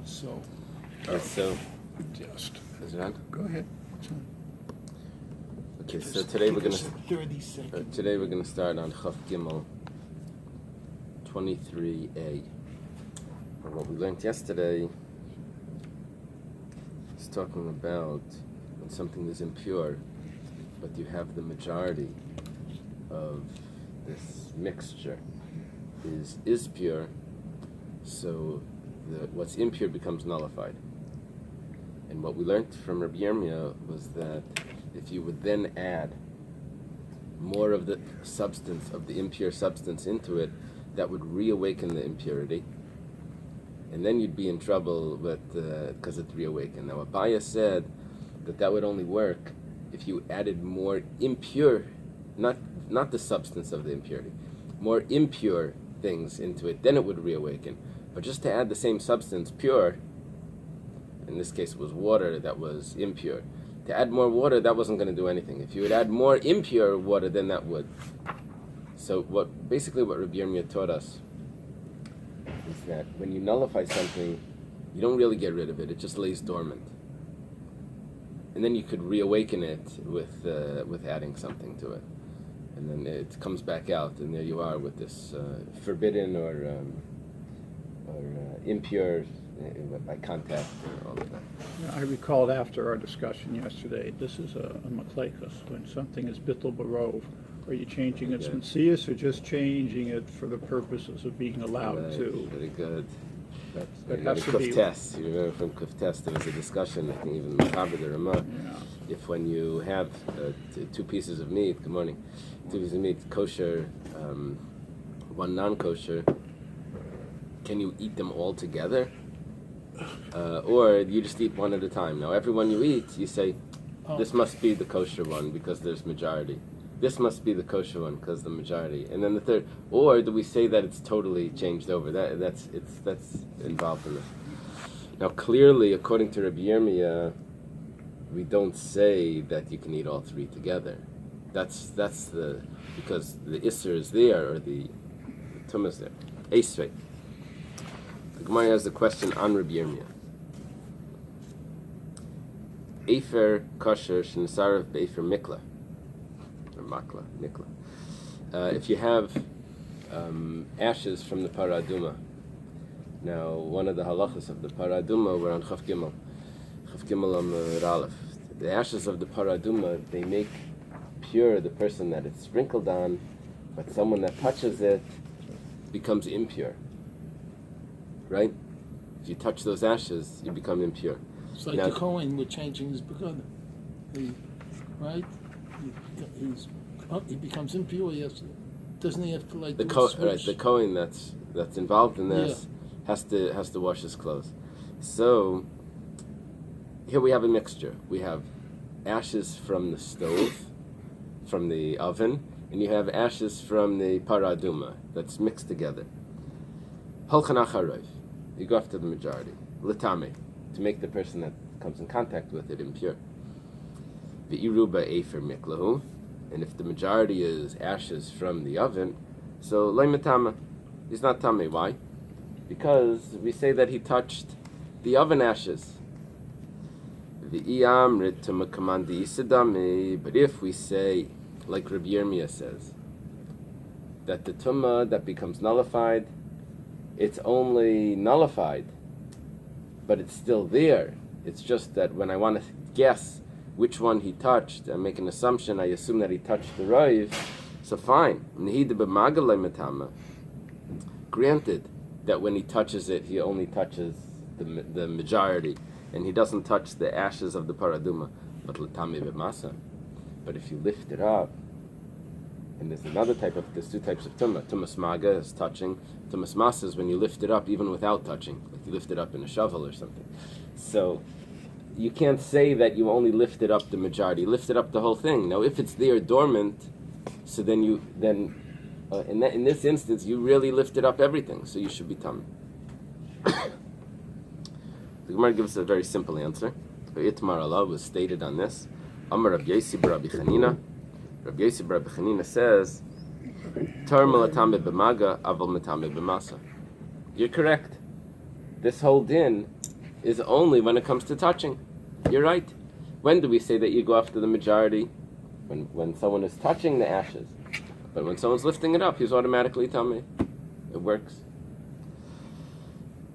So Just is it on? go ahead. It's on. Okay, so Just today give we're gonna us a 30 seconds. start on Chaf Gimel 23a. And what we learned yesterday is talking about when something is impure, but you have the majority of this mixture is pure, so what's impure becomes nullified. And what we learned from Rabbi Yomi was that if you would then add more of the substance, of the impure substance into it, that would reawaken the impurity. And then you'd be in trouble because it's reawakened. Now, Bais said that would only work if you added more impure, not the substance of the impurity, more impure things into it, then it would reawaken. But just to add the same substance, pure, in this case it was water that was impure, to add more water, that wasn't going to do anything. If you would add more impure water, then that would. So what Rabbi Yomi taught us is that when you nullify something, you don't really get rid of it, it just lays dormant. And then you could reawaken it with adding something to it. And then it comes back out, and there you are with this forbidden or impure by contact and all of that. I recalled after our discussion yesterday, this is a machlekes. When something is bittul barov, are you changing its metzius or just changing it for the purposes of being allowed to? Very good. That has to be. Test. You remember from Kuf there was a discussion, I think even Machaber the Ramah, if when you have two pieces of meat, good morning, two pieces of meat, kosher, one non-kosher, can you eat them all together? Or you just eat one at a time? Now, every one you eat, you say, this must be the kosher one because there's majority. This must be the kosher one because the majority. And then the third. Or do we say that it's totally changed over? That's involved in this. Now, clearly, according to Rabbi Yomi, we don't say that you can eat all three together. That's because the Isser is there, or the Tumah is there. Esrei. The Gemara has a question on Rabbi Yomi. Efer kosher shenasarav be'efer mikla, or makla, mikla. If you have ashes from the paraduma. Now, one of the halachas of the paraduma were on Chaf Gimel Aleph. The ashes of the paraduma, they make pure the person that it's sprinkled on, but someone that touches it becomes impure. Right? If you touch those ashes, you become impure. It's like the Kohen with changing his begad. Right? He becomes impure. Doesn't he have to like the Kohen that's involved in this has to wash his clothes. So here we have a mixture. We have ashes from the stove, from the oven, and you have ashes from the paraduma that's mixed together. Holchan acharov. You go after the majority. L'tameh, to make the person that comes in contact with it impure. V'iruba efer miklahu, and if the majority is ashes from the oven, so lo metama, he's not tameh. Why? Because we say that he touched the oven ashes. V'iyamrit tumakamandi isadame, but if we say, like Rabbi Yomi says, that the tumah that becomes nullified, it's only nullified, but it's still there. It's just that when I want to guess which one he touched, I make an assumption, I assume that he touched the roiv, so fine. Granted that when he touches it, he only touches the majority, and he doesn't touch the ashes of the paraduma, but l'tami b'masa. But if you lift it up, and there's two types of tumah. Tumas maga is touching. Tumas masa is when you lift it up even without touching, like you lift it up in a shovel or something. So you can't say that you only lifted up the majority. You lifted up the whole thing. Now, if it's there dormant, so then in this instance you really lifted up everything. So you should be tummy. The Gemara gives a very simple answer. Itmar Allah was stated on this. Amar Rabbi Yosi bar Rabbi Chanina. Rabbi Yosi bar Rabbi Chanina says, Tar malatame b'maga, aval matame b'masa. You're correct. this whole din is only when it comes to touching. You're right. When do we say that you go after the majority? When someone is touching the ashes. But when someone's lifting it up, he's automatically tummy. It works.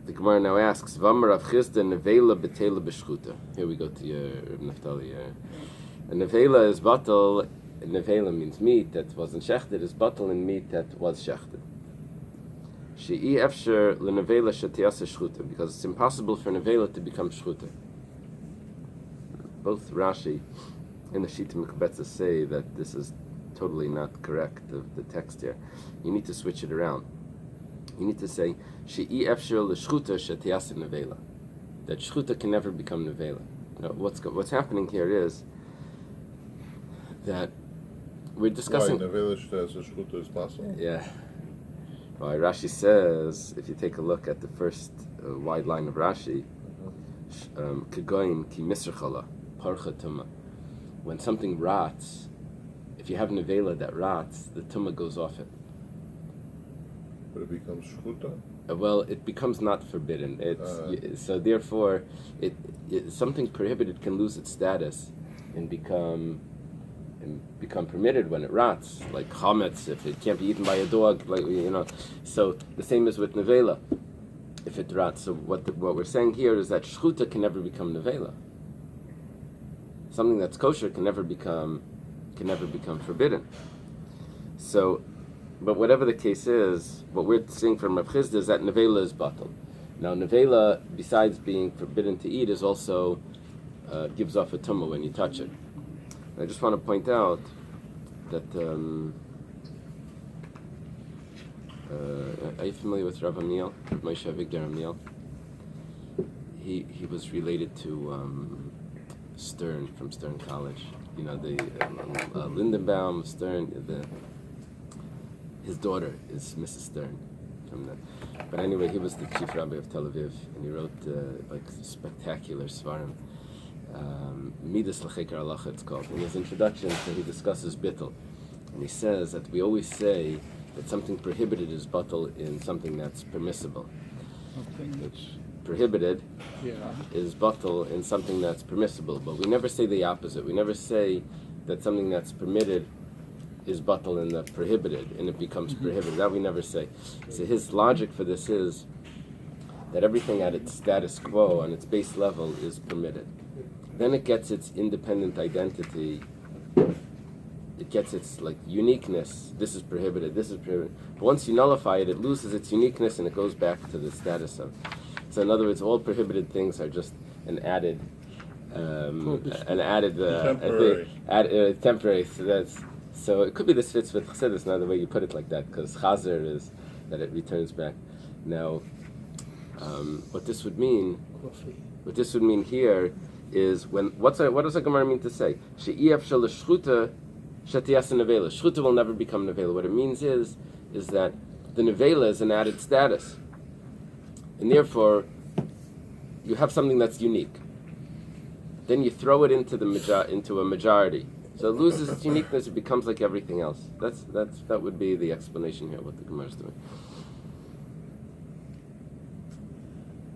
The Gemara now asks, V'amar Rav Chisda nevela betela b'shchuta. Here we go to your Naftali. A nevela is batal. Nevela means meat that wasn't shechted. Is batal in meat that was shechted. She'i efsher lenevela shetiyasa shchuta, because it's impossible for nevela to become shchuta. Both Rashi and the Shita Mekubetza say that this is totally not correct, the text here. You need to switch it around. You need to say, She'i efsher l'shchuta shetiyasa nevela. That shchuta can never become nevela. Now, what's happening here is that we're discussing... Why, nevela shetiyasa shchuta is possible? Yeah. Well, Rashi says, if you take a look at the first wide line of Rashi, Kegoyin ki misrchala, parcha tuma. When something rots, if you have nevela that rots, the tumah goes off it. But it becomes shchuta? Well, it becomes not forbidden. So therefore, something prohibited can lose its status and become permitted when it rots, like chametz, if it can't be eaten by a dog, So the same is with nevela, if it rots. So what we're saying here is that shchuta can never become nevela. Something that's kosher can never become forbidden. So, but whatever the case is, what we're seeing from Rav Chisda is that nevela is batal. Now nevela, besides being forbidden to eat, is also gives off a tumah when you touch it. I just want to point out that are you familiar with Rav Amiel, Moshe Avigdor Amiel? He was related to Stern from Stern College. You know, the Lindenbaum, Stern. His daughter is Mrs. Stern. But anyway, he was the chief rabbi of Tel Aviv, and he wrote spectacular svarim. Midas L'Cheker Halacha, it's called. In his introduction, so he discusses bittul, and he says that we always say that something prohibited is batal in something that's permissible. Something that's prohibited is batal in something that's permissible, but we never say the opposite. We never say that something that's permitted is batal in the prohibited, and it becomes prohibited. That we never say. So his logic for this is that everything at its status quo, on its base level, is permitted. Then it gets its independent identity. It gets its uniqueness. This is prohibited. This is prohibited. But once you nullify it, it loses its uniqueness and it goes back to the status of. So in other words, all prohibited things are just an added, temporary. So it could be this fits with Chassidus. Now the way you put it like that, because Chazer is that it returns back. Now, what this would mean here is what does the Gemara mean to say? She'ef shel shchuta shetiyasa nevela. Shchuta will never become nevela. What it means is that the nevela is an added status, and therefore you have something that's unique. Then you throw it into a majority, so it loses its uniqueness. It becomes like everything else. That would be the explanation here. What the Gemara is doing.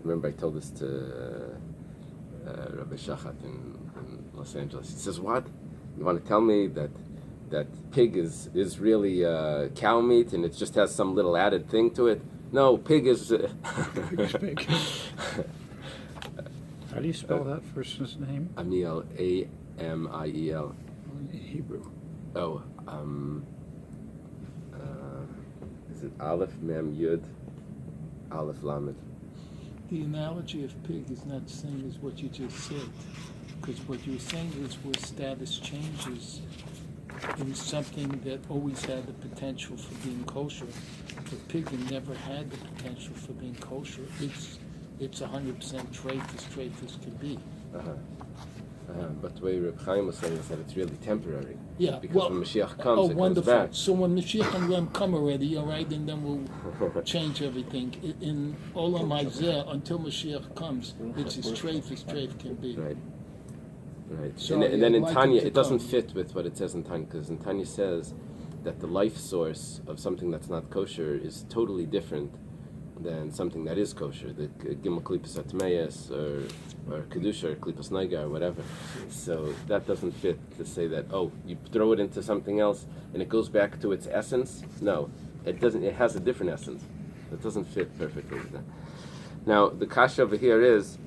Remember, I told this to Rabbi Shachat in Los Angeles. He says, "What? You want to tell me that pig is really cow meat and it just has some little added thing to it? No, pig is Pig is pig. How do you spell that person's name? Amiel, Amiel. In Hebrew. Oh, is it Aleph Mem Yud Aleph Lamed? The analogy of pig is not the same as what you just said, because what you're saying is where status changes in something that always had the potential for being kosher. The pig never had the potential for being kosher. It's 100% treif as can be. But the way Reb Chaim was saying is that it's really temporary. Yeah, because when Mashiach comes, it wonderful. comes back. So when Mashiach and Ram come already, all right, and then we'll change everything. In Olam Hazeh, until Mashiach comes, it's as treif can be. Right. So and then in like Tanya, it it doesn't fit with what it says in Tanya, because in Tanya says that the life source of something that's not kosher is totally different than something that is kosher, the gimel klipas atmeis or kedusha or klipas naiga or whatever. So that doesn't fit to say that, oh, you throw it into something else and it goes back to its essence. No, it doesn't. It has a different essence. It doesn't fit perfectly with that. Now the kasha over here is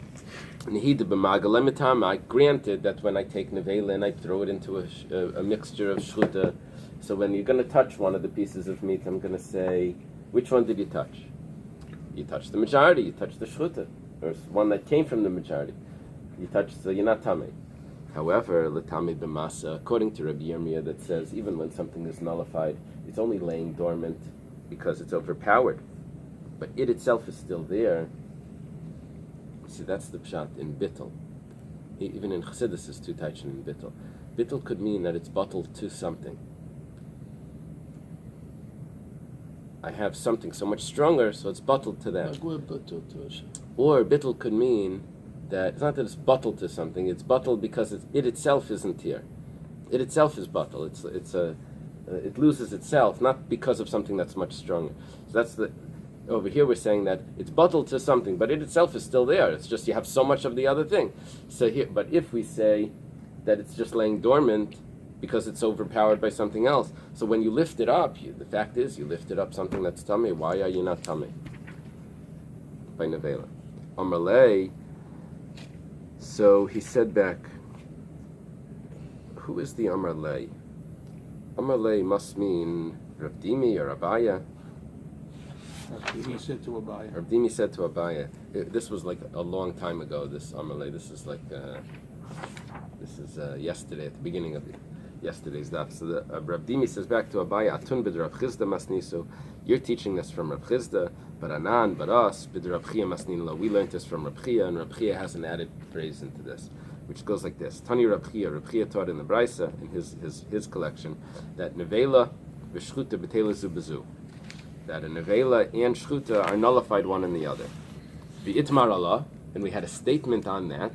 nehida b'magalemitama. I granted that when I take nevela and I throw it into a mixture of shchuta, so when you're going to touch one of the pieces of meat, I'm going to say, which one did you touch? You touched the majority. You touched the shchuta, or one that came from the majority. You touched, so you're not tamei. However, l'tamei b'masa, according to Rabbi Yomi, that says even when something is nullified, it's only laying dormant because it's overpowered, but it itself is still there. See, that's the pshat in bittul. Even in Chassidus is two taichin in bittul. Bittul could mean that it's bottled to something. I have something so much stronger, so it's bottled to that. Or bittul could mean that it's not that it's bottled to something; it's bottled because it itself isn't here. It itself is bottled. It loses itself, not because of something that's much stronger. So that's the. Over here we're saying that it's bottled to something, but it itself is still there. It's just you have so much of the other thing. So here, but if we say that it's just laying dormant because it's overpowered by something else, so when you lift it up, the fact is you lifted up something that's tummy. Why are you not tummy? By nevela. Amalei. So he said back, who is the Amalei? Amalei must mean Rav Dimi or Abaya. He said to Abaya. Rav Dimi said to Abaya. This was like a long time ago, this Amalei. This is like, yesterday, at the beginning of yesterday's daf. So Rav Dimi says back to Abaya, Atun bid Rav Chizda masnisu. You're teaching this from Rav Chizda, but Anan, but us, bid Rav Chia masnin. We learned this from Rav Chia, and Rav Chia has an added phrase into this, which goes like this. Tani Rav Chia taught in the Braisa, in his collection, that nevela v'shchuta b'tela zu b'zu. That a nevela and shchuta are nullified one in the other. V'itmar Allah, and we had a statement on that.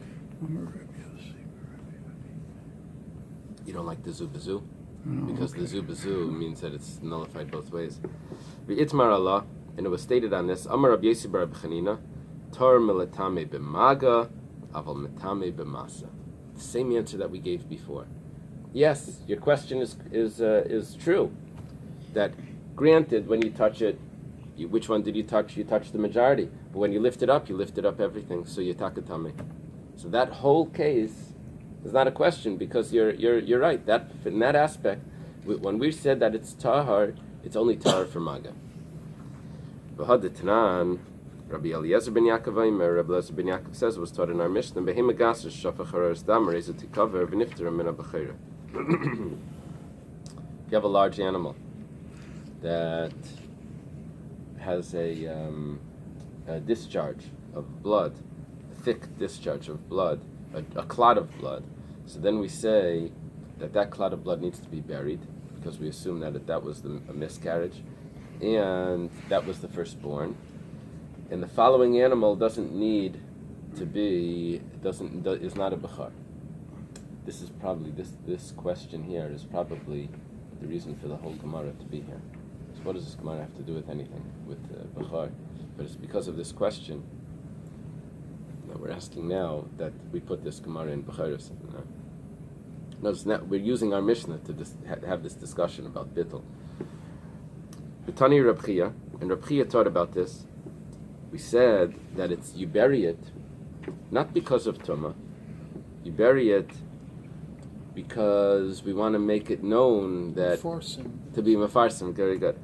You don't like the zu b'zu? Because the zu b'zu means that it's nullified both ways. V'itmar Allah, and it was stated on this, Amar Rabbi Yossi bar Rabbi Chanina, Tor milatame b'maga, aval metame b'masa. The same answer that we gave before. Yes, your question is true. That granted, when you touch it, which one did you touch? You touched the majority. But when you lift it up everything. So you takatame. So that whole case is not a question because you're right. That in that aspect, when we said that it's tahar, it's only tahar for maga. V'hadetnan, Rabbi Eliezer ben Yaakov Rabbi Eliezer ben Yaakov says, was taught in our Mishnah, Behema Gasser Shafach Dam Reza Tikaver V'Nifter Mina B'Chera. If you have a large animal that has a discharge of blood, a thick discharge of blood, a clot of blood, so then we say that clot of blood needs to be buried because we assume that was a miscarriage, and that was the firstborn. And the following animal doesn't need to be, is not a bechar. This is probably, this question here is probably the reason for the whole Gemara to be here. So what does this Gemara have to do with anything, with bechar? But it's because of this question that we're asking now that we put this Gemara in Bechoros. Notice now we're using our Mishnah to have this discussion about bittul. B'tani Reb Chia, and Reb Chia taught about this. We said that you bury it not because of tumah. You bury it because we want to make it known that to be mefarsim. Very good.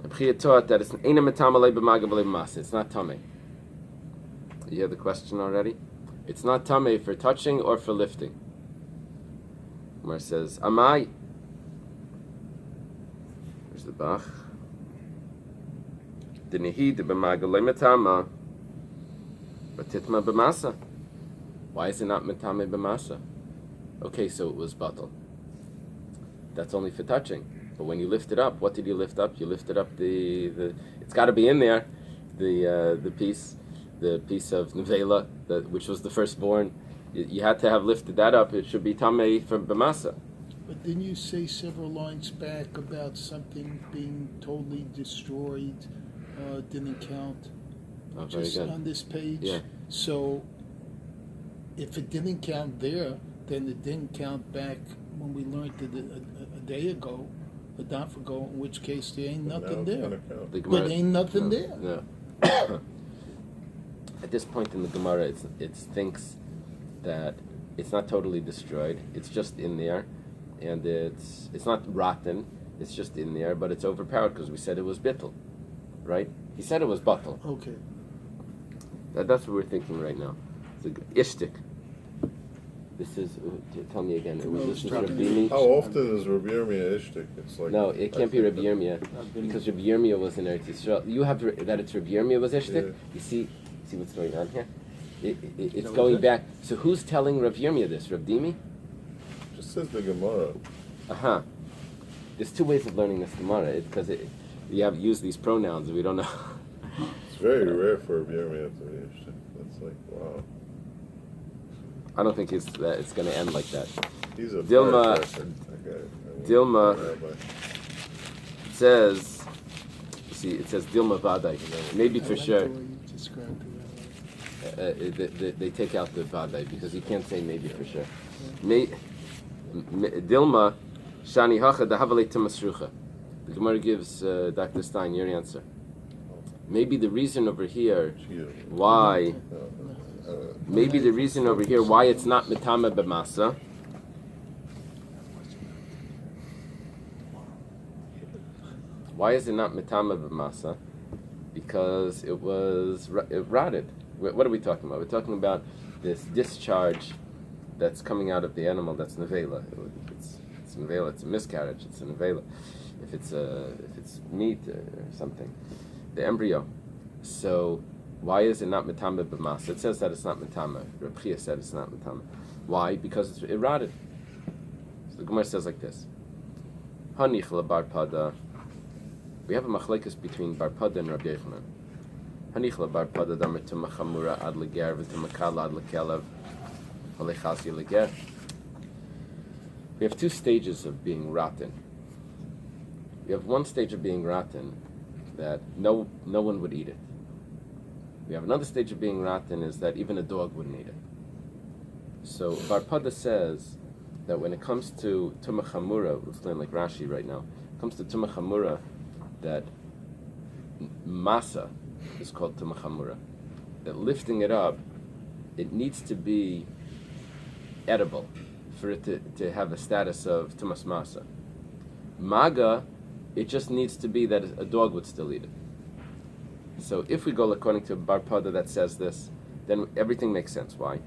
Reb Chia taught that it's eina metamalei b'maga b'lei b'masa. It's not tamei. You hear the question already? It's not tamei for touching or for lifting. Mar says, Amai. There's the Bach. Dinihid b'magalei metama, but titma b'masa. Why is it not metame b'masa? Okay, so it was batal. That's only for touching. But when you lift it up, what did you lift up? You lifted up the it's got to be in there, the piece of nevela, which was the firstborn. You had to have lifted that up. It should be tamei from b'masa. But didn't you say several lines back about something being totally destroyed didn't count Oh, very just good. on this page. Yeah. So if it didn't count there, then it didn't count back when we learned it a day ago, a daf ago, in which case there ain't Now nothing it's there. gonna count. The But ain't nothing no, there. No. At this point in the Gemara, it thinks that it's not totally destroyed. It's just in there, and it's not rotten. It's just in there, but it's overpowered because we said it was bittul, right? He said it was bottle. Okay. That's what we're thinking right now. It's ishtik. This is. Tell me again. This is Rabbi. How often is Rabbi Yirmiyah ishtik? It's like No, it can't be Rabbi Yirmiyah because Rabbi Yirmiyah was in Eretz Yisrael. You have that it's Rabbi Yirmiyah was ishtik. Yeah. You see what's going on here. It's going back. So who's telling Rabbi Yirmiyah this? Rabbi Dimi? Just says the Gemara. Uh-huh. There's two ways of learning this Gemara because you have used these pronouns. We don't know. It's very rare for Rabbi Yirmiyah to be ishtik. That's like, wow. I don't think it's going to end like that. He's a Dilma- fire person. Okay. Dilma- Rabbi. It says, it says Dilma Vadai. Maybe I for like sure. the way you described it. They take out the Vadai because you can't say maybe for sure. Dilma Shani Hacha Dahavale Tamasrucha. The Gemara gives Dr. Stein your answer. Maybe the reason over here why. Maybe the reason over here why it's not mitama b'masa. Why is it not mitama b'masa? Because it rotted. What are we talking about? We're talking about this discharge that's coming out of the animal. That's nevela. It's nevela. It's a miscarriage. It's a nevela. If it's meat or something, the embryo. So. Why is it not mitama b'masa? It says that it's not mitama. Rabbi said it's not mitama. Why? Because it rotted. So the Gemara says like this. Hanich bar pada. We have a machlekes between bar pada and Rabbi Yochanan. Hanich bar pada damer tuma chamura ad leger v'tuma kala ad lekelev halechasi leger. We have two stages of being rotten. We have one stage of being rotten that no one would eat it. We have another stage of being rotten is that even a dog wouldn't eat it. So Bar Pada says that when it comes to Tumah Chamura, we'll explain like Rashi right now, it comes to Tumah Chamura, that Masa is called Tumah Chamura. That lifting it up, it needs to be edible for it to have a status of Tumas Masa. Maga, it just needs to be that a dog would still eat it. So if we go according to Bar Pada that says this, then everything makes sense. Why?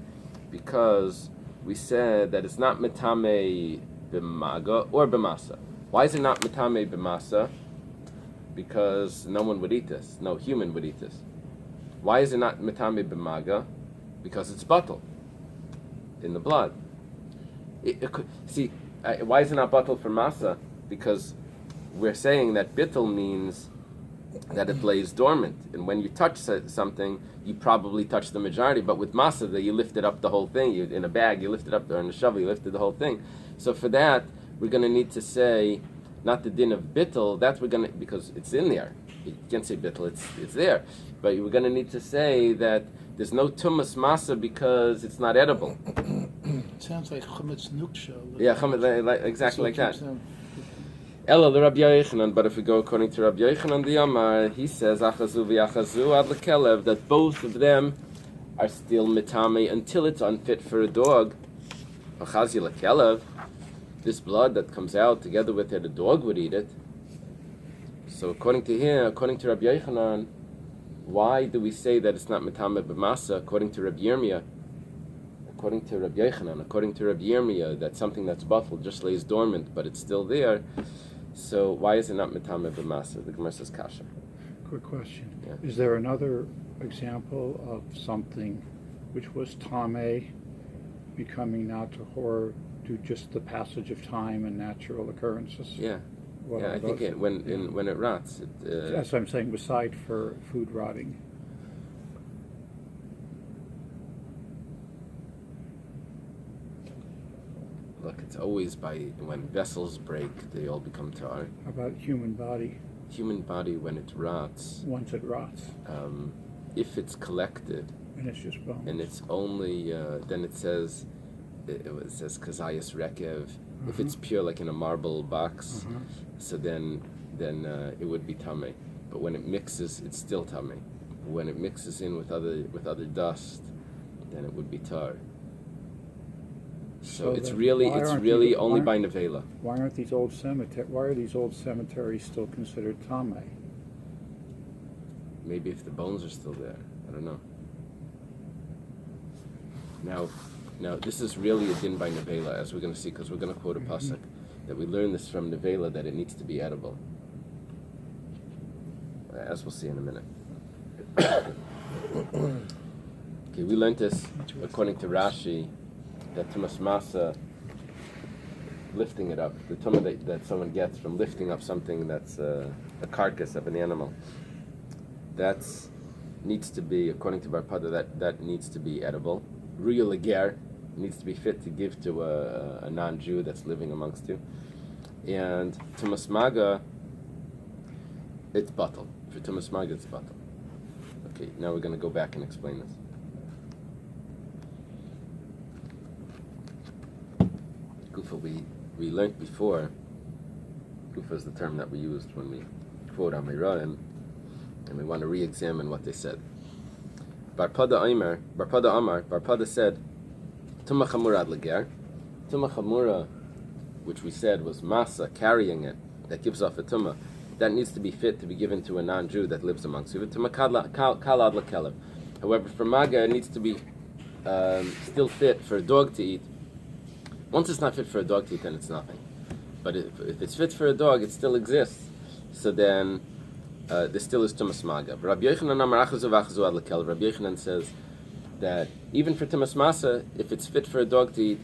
Because we said that it's not mitame b'maga or b'masa. Why is it not mitame b'masa? Because no one would eat this. No human would eat this. Why is it not mitame b'maga? Because it's batal in the blood. Why is it not batal for masa? Because we're saying that bittul means that it lays dormant, and when you touch something, you probably touch the majority. But with masa, that you lifted up the whole thing. In a bag, you lifted up, or in a shovel, you lifted the whole thing. So for that, we're going to need to say not the din of bittul. That's because it's in there. You can't say bittul; it's there. But we're going to need to say that there's no tumas masa because it's not edible. Sounds like chametz nuksha. Yeah, exactly like that. Ella the Rabbi Yochanan, but if we go according to Rabbi Yochanan the Yamar, he says achazu v'achazu ad lekelev, that both of them are still mitame until it's unfit for a dog. Achazi lekelev, this blood that comes out together with it, a dog would eat it. So according to him, according to Rabbi Yochanan, why do we say that it's not mitame b'masa? According to Rabbi Yirmiyah, according to Rabbi Yochanan, according to Rabbi Yirmiyah, that something that's bottled just lays dormant, but it's still there. So why is it not mitame b'masa? The Gemara says kasha. Quick question. Yeah. Is there another example of something which was tame becoming not tahor due just the passage of time and natural occurrences? Yeah. What Yeah, are I think those? when it rots. That's what I'm saying, beside for food rotting. Look, it's always when vessels break, they all become tar. How about human body? human body, when it rots, Once it rots, if it's collected, and it's just bones. and it's only, then it says kazayas rekev. If it's pure, like in a marble box, so then it would be tamei. But when it mixes, it's still tamei. When it mixes in with other dust, then it would be tar. So it's then really only by why nevela. Why are these old cemeteries still considered tamei? Maybe if the bones are still there, I don't know. Now this is really a din by nevela, as we're going to see, because we're going to quote a pasuk that we learn this from nevela, that it needs to be edible, as we'll see in a minute. Okay, we learned this according to Rashi, that tumas masa, lifting it up, the tumah that someone gets from lifting up something that's a carcass of an animal, that's needs to be, according to Bar Pada, that needs to be edible. Ruya leger, needs to be fit to give to a non-Jew that's living amongst you. And tumas maga, it's batal. For tumas maga, it's batal. Okay, now we're going to go back and explain this. Gufa, we learned before, Gufa is the term that we used when we quote Amiraim, and we want to re-examine what they said. Bar Pada said, Tumah Chamura ad leger. Tumah Chamura, which we said was masa, carrying it, that gives off a tumah, that needs to be fit to be given to a non-Jew that lives amongst you. Tumah kal ad lekelev. However, for maga, it needs to be still fit for a dog to eat. Once it's not fit for a dog to eat, then it's nothing. But if it's fit for a dog, it still exists. So then, there still is tumas maga. Rabbi Yochanan says that even for tumas masa, if it's fit for a dog to eat,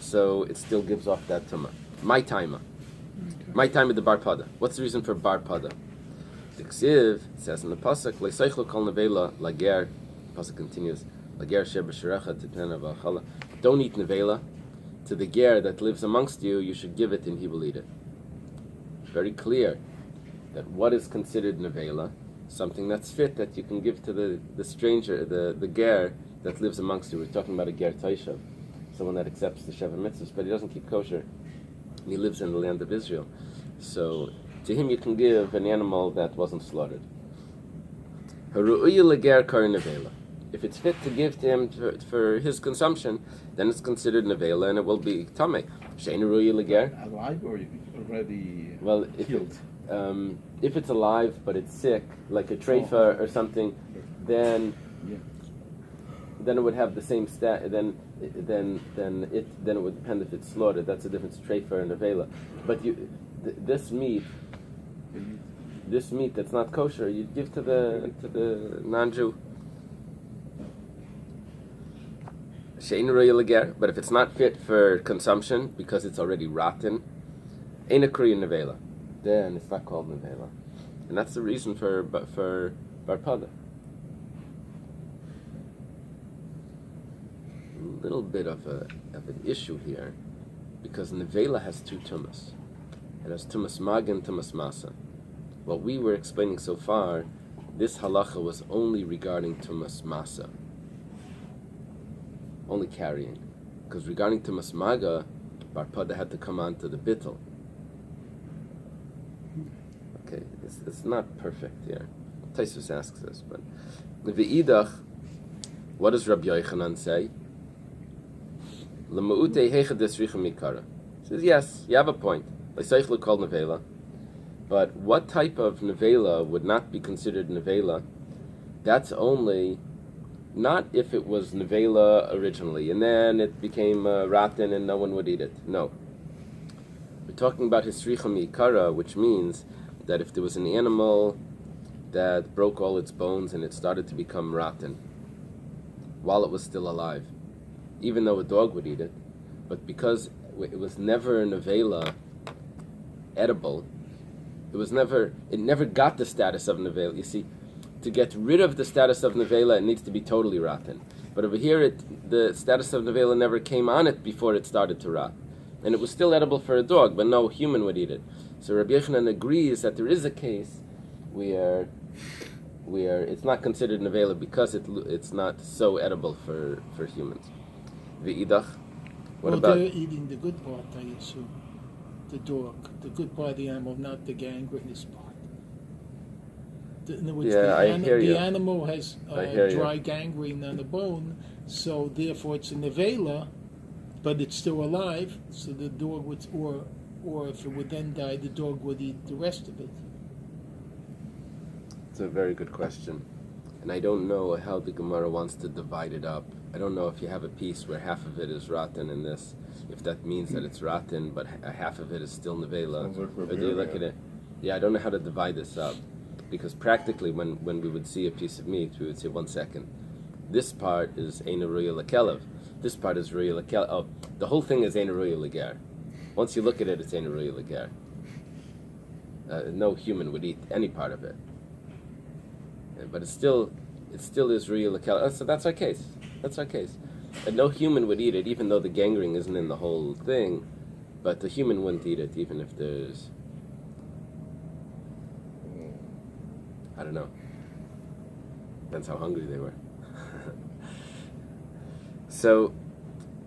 so it still gives off that tumah. My timer. My time with the bar pada. What's the reason for bar pada? The ksiv says in the pasuk, leisaychlo kol nevela lager. Pasuk continues, lager sheba sherecha titnena v'achala. Don't eat nevela. To the ger that lives amongst you, you should give it and he will eat it. Very clear that what is considered nevela, something that's fit that you can give to the stranger, the ger that lives amongst you. We're talking about a ger taishav, someone that accepts the Sheva mitzvahs, but he doesn't keep kosher. He lives in the land of Israel. So to him you can give an animal that wasn't slaughtered. Haru'uya leger kar nevela. If it's fit to give to him for his consumption, then it's considered nevela and it will be tamei. Shein haru'uya leger. Alive or already killed? If it's alive but it's sick, like a treifa or something, then it would have the same stat. Then it would depend if it's slaughtered. That's the difference, treifa and nevela. But this meat that's not kosher, you give to the non-Jew. Shein haru'uya leger. But if it's not fit for consumption because it's already rotten, ein akriya nevela, then it's not called nevela, and that's the reason for bar pada. A little bit of an issue here, because nevela has two tumas. It has tumas maga and tumas masa. What we were explaining so far, this halacha was only regarding tumas masa, only carrying, because regarding tumas maga, bar pada had to come on to the bittul. Okay, it's not perfect here. Taisus asks this, but v'idach, what does Rabbi Yochanan say? L'ma'utei heicha desricha mikara. He says, yes, you have a point. L'seichlu kol nevela. But what type of nevela would not be considered nevela? That's only not if it was nevela originally, and then it became rotten and no one would eat it. No. We're talking about hisricha mikara, which means that if there was an animal that broke all its bones and it started to become rotten while it was still alive, even though a dog would eat it, but because it was never an nevela edible, it never got the status of nevela. You see, to get rid of the status of nevela, it needs to be totally rotten. But over here, the status of nevela never came on it before it started to rot. And it was still edible for a dog, but no human would eat it. So Rabbi Yochanan agrees that there is a case it's not considered nevela because it's not so edible for humans. V'idach. What Well, about? they're eating the good part, I assume. The dog, the good part of the animal, not the gangrenous part. In other words, Yeah, I hear you. the animal has I hear you. dry gangrene on the bone, so therefore it's a nevela, but it's still alive. So the dog would, or if it would then die, the dog would eat the rest of it. It's a very good question, and I don't know how the Gemara wants to divide it up. I don't know if you have a piece where half of it is rotten and this, if that means that it's rotten, but half of it is still nevela. Sounds like Or do you look at it? Yeah, I don't know how to divide this up, because practically when we would see a piece of meat, we would say 1 second. This part is Eina Ruya Lekelev. This part is Ruya Lekelev. Oh, the whole thing is Eina Ruya Leger. Once you look at it, it's Eina Ruya Leger. No human would eat any part of it. But it still is Ruya Lekelev. So that's our case. That's our case. And no human would eat it, even though the gangrene isn't in the whole thing. But the human wouldn't eat it, even if there's... I don't know. Depends how hungry they were. So,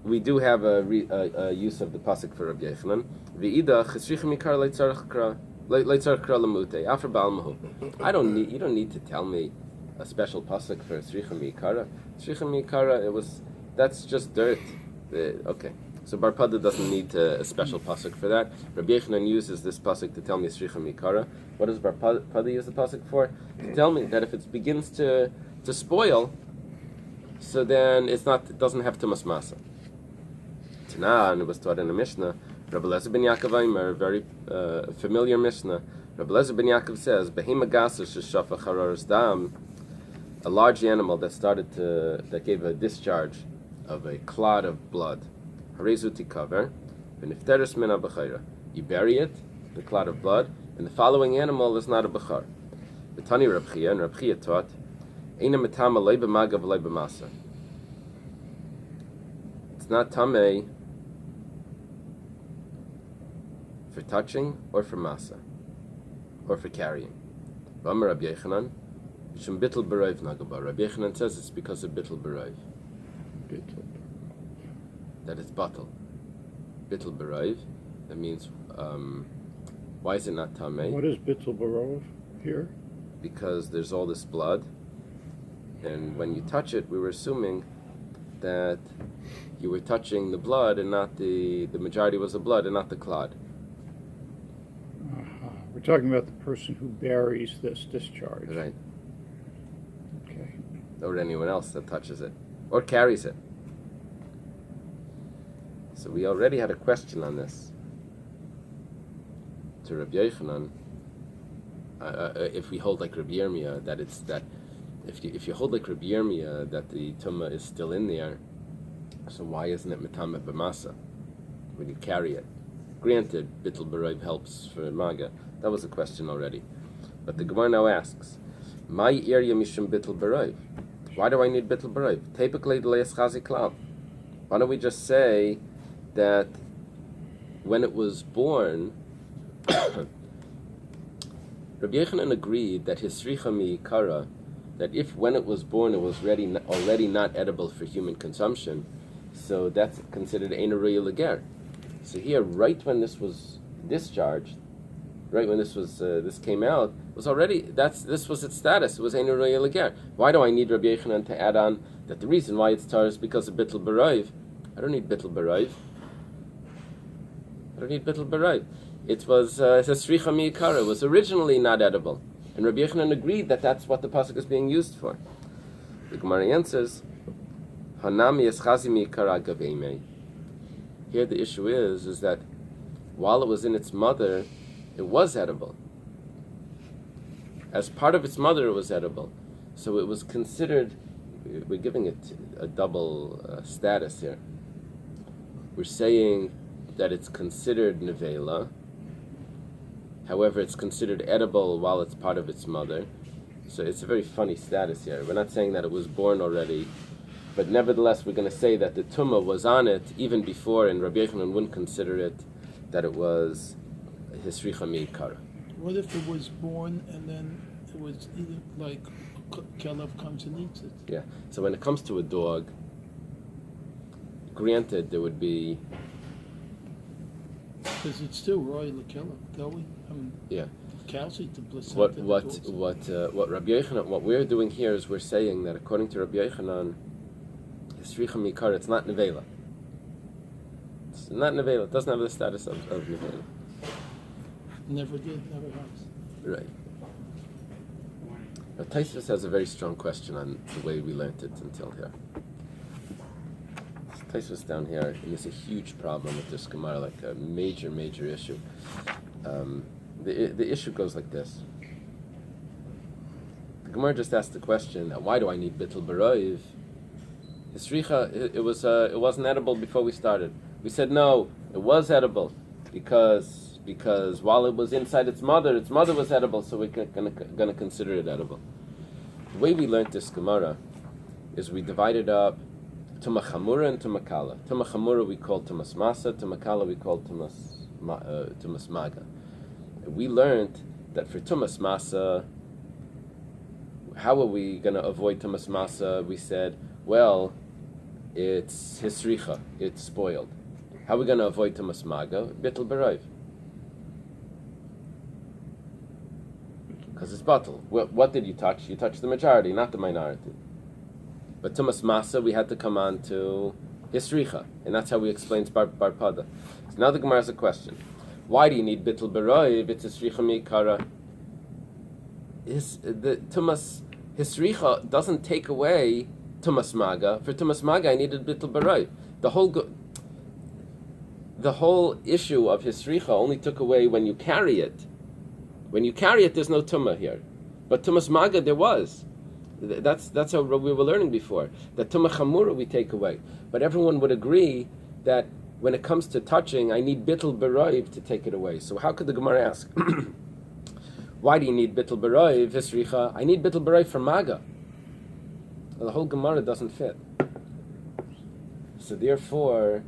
we do have a use of the pasuk for Rabbi Yochanan. V'ida chesrichem ikar leitzarech kra lemute after Baal Mahu. You don't need to tell me a special pasuk for Srichem Ikara. Srichem Ikara, that's just dirt. Okay. So Bar Pada doesn't need a special pasuk for that. Rabbi Yochanan uses this pasuk to tell me Srichem Ikara. What does Bar Pada use the pasuk for? To tell me that if it begins to spoil, so then it doesn't have tumas masa. Tanan, it was taught in the Mishnah. Rabbi Lezer ben Yaakov Aimer, a very familiar Mishnah. Rabbi Lezer ben Yaakov says, "Behema gasa sheshafa charoros dam," a large animal that gave a discharge of a clot of blood. Harezuti cover, v'nifteres mina b'chayra. You bury it, the clot of blood, and the following animal is not a b'char. V'tani Reb Chia, and Reb Chia taught, "Eina metama loy b'maga v'loy b'masa." It's not tamei for touching or for masa or for carrying. V'amar Rabbi Yochanan, "Shum bittul b'roiv nagaba." Rabbi Yochanan says it's because of bittul b'roiv. That it's batal. Bittul b'roiv. That means, why is it not tamei? What is Bittul Barov here? Because there's all this blood, and when you touch it, we were assuming that you were touching the blood and not the majority was the blood and not the clot. We're talking about the person who buries this discharge. Right. Okay. Or anyone else that touches it or carries it. So we already had a question on this to Rabbi Yochanan. If we hold like Rabbi Yirmiyah, if you hold like Rabbi Yirmiyah that the tumah is still in there, so why isn't it metame b'masa when you carry it? Granted, bittul b'roiv helps for maga. That was a question already. But the Gemara now asks, "My area mishum bittul b'roiv." Why do I need bittul b'roiv? Typically, the leis chazi klal. Why don't we just say that when it was born, Rabbi Yochanan agreed that his sricha mi'ikara, that if when it was born it was already not edible for human consumption, so that's considered ein aruya leger. So here, right when this was discharged, right when this came out, this was its status. It was ein aruya leger. Why do I need Rabbi Yochanan to add on that the reason why it's tar is because of bittul b'roiv? I don't need bittul b'roiv. It was sricha mi'ikara. It was originally not edible, and Rabbi Yochanan agreed that that's what the pasuk is being used for. The Gemara answers, "Hanami eschazi mi'ikara gavemei." Here the issue is that while it was in its mother, it was edible. As part of its mother, it was edible, so it was considered. We're giving it a double status here. We're saying that it's considered nevela. However, it's considered edible while it's part of its mother. So it's a very funny status here. We're not saying that it was born already, but nevertheless, we're going to say that the tumah was on it even before, and Rabbi Yochanan wouldn't consider it that it was his sricha mi'ikara. What if it was born and then it was either like Kelev comes and eats it. Yeah. So when it comes to a dog, granted there would be Because it's still royal Kelev, don't we? I mean, yeah. cows eat the placenta. What the what dogs. what Rabbi Yochanan, what we're doing here is we're saying that according to Rabbi Yochanan, Hisricha Mikar, it's not nevela. It's not nevela. It doesn't have the status of nevela. Never did, never has. Right. Now, Taisvis has a very strong question on the way we learned it until here. Taisvis down here, and there's a huge problem with this Gemara, like a major issue. The issue goes like this. The Gemara just asked the question, why do I need bittul baroiv? Hisricha, it wasn't edible before we started. We said no, it was edible because while it was inside its mother was edible, so we're gonna consider it edible. The way we learned this Gemara is we divided up Tumah Chamura and Tumah Kala. Tumah Chamura we called Tumas Masa, Tumah Kala we called Tumas Maga. We learned that for Tumas Masa, how are we going to avoid Tumas Masa? We said, well, it's Hisricha, it's spoiled. How are we going to avoid Tumas Maga? Bittul Barayv. Because it's batal. What did you touch? You touched the majority, not the minority. But Tumas Masa, we had to come on to Hisricha, and that's how we explained Bar Pada. So now the Gemara has a question. Why do you need Bittul Baroi if it's Hisricha Mikara? The Tumas Hisricha doesn't take away Tumas Maga. For Tumas Maga, I needed Bittul Baroi. The whole issue of Hisricha only took away when you carry it. When you carry it, there's no Tumah here. But Tumas Maga, there was. That's how we were learning before. That Tumah Chamura we take away. But everyone would agree that when it comes to touching, I need Bittul Baroiv to take it away. So how could the Gemara ask, why do you need Bittul Baroiv, Hisricha? I need Bittul Baroiv for Maga. Well, the whole Gemara doesn't fit. So therefore,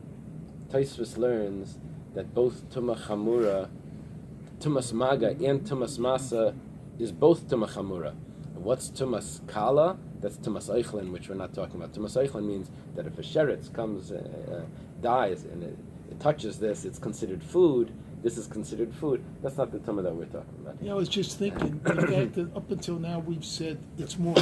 Taisvis learns that both Tumah Chamura, Tumas Maga and Tumas Masa is both Tumah Chamura. What's Tumas Kala? That's Tumas Eichlin, which we're not talking about. Tumas Eichlin means that if a sheretz comes, dies, and it touches this, it's considered food. This is considered food. That's not the Tumah that we're talking about. Yeah, I was just thinking, the fact that up until now we've said it's more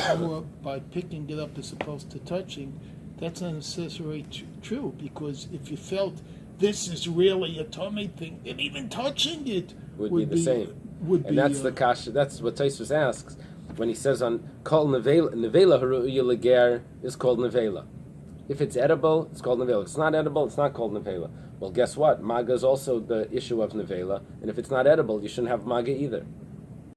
by picking it up as opposed to touching. That's not necessarily true, because if you felt this is really a tummy thing, then even touching it would be the same. That's the kasha. That's what Taisvis asks when he says on kol nevela haruya leger is called nevela. If it's edible, it's called nevela. If it's not edible, it's not called nevela. Well, guess what? Maga is also the issue of nevela, and if it's not edible, you shouldn't have maga either.